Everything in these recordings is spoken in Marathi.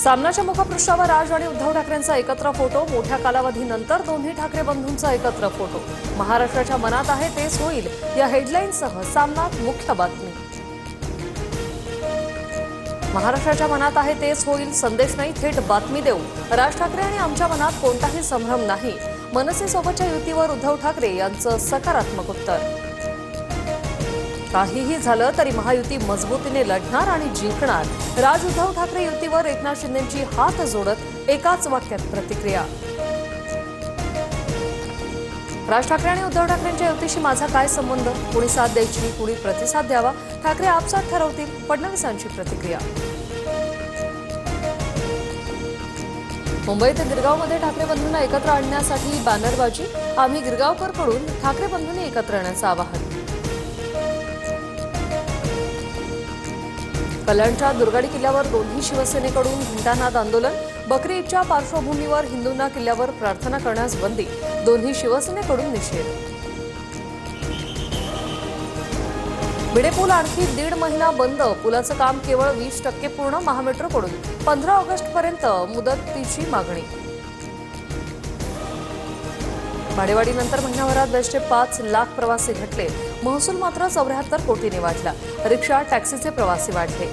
सामनाच्या मुखपृष्ठावर राज आणि उद्धव ठाकरेंचा एकत्र फोटो। मोठ्या कालावधीनंतर दोन्ही ठाकरे बंधूंचा एकत्र फोटो। महाराष्ट्राच्या मनात आहे तेच होईल या हेडलाईनसह सामनात मुख्य बातमी। महाराष्ट्राच्या मनात आहे तेच होईल, संदेश नाही थेट बातमी देऊ। राज ठाकरे आणि आमच्या मनात कोणताही संभ्रम नाही। मनसेसोबतच्या युतीवर उद्धव ठाकरे यांचं सकारात्मक उत्तर। काहीही झालं तरी महायुती मजबूतीने लढणार आणि जिंकणार। राज उद्धव ठाकरे युतीवर एकनाथ शिंदेंची हात जोडत एकाच वाक्यात प्रतिक्रिया। राज ठाकरे आणि उद्धव ठाकरेंच्या युतीशी माझा काय संबंध? कुणी साथ द्यायची, कुणी प्रतिसाद द्यावा, ठाकरे आपसात ठरवतील, फडणवीसांची प्रतिक्रिया। मुंबईत गिरगावमध्ये ठाकरे बंधूंना एकत्र आणण्यासाठी बॅनरबाजी। आम्ही गिरगावकरकडून ठाकरे बंधूंनी एकत्र येण्याचं आवाहन। कल्याणच्या दुर्गाडी किल्ल्यावर दोन्ही शिवसेनेकडून घंटानाद आंदोलन। बकरी ईदच्या पार्श्वभूमीवर हिंदूंना किल्ल्यावर प्रार्थना करण्यास बंदी, दोन्ही शिवसेनेकडून निषेध। भिडे पूल आणखी 1.5 महिना बंद। पुलाचं काम केवळ 20% पूर्ण। महामेट्रोकडून 15 ऑगस्टपर्यंत मुदतीची मागणी। भाडेवाढीनंतर महिनाभरात बेस्टचे 5 लाख प्रवासी घटले। महसूल मात्र 74 कोटींनी वाढला। रिक्षा टॅक्सीचे प्रवासी वाढले।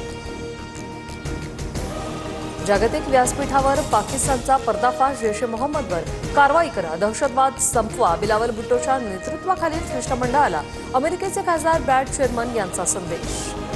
जागतिक व्यासपीठावर पाकिस्तानचा पर्दाफाश। जैश ए मोहम्मदवर कारवाई करा, दहशतवाद संपवा। बिलावल भुट्टोच्या नेतृत्वाखालील शिष्टमंडळाला अमेरिकेचे खासदार ब्रॅड शेरमन यांचा संदेश।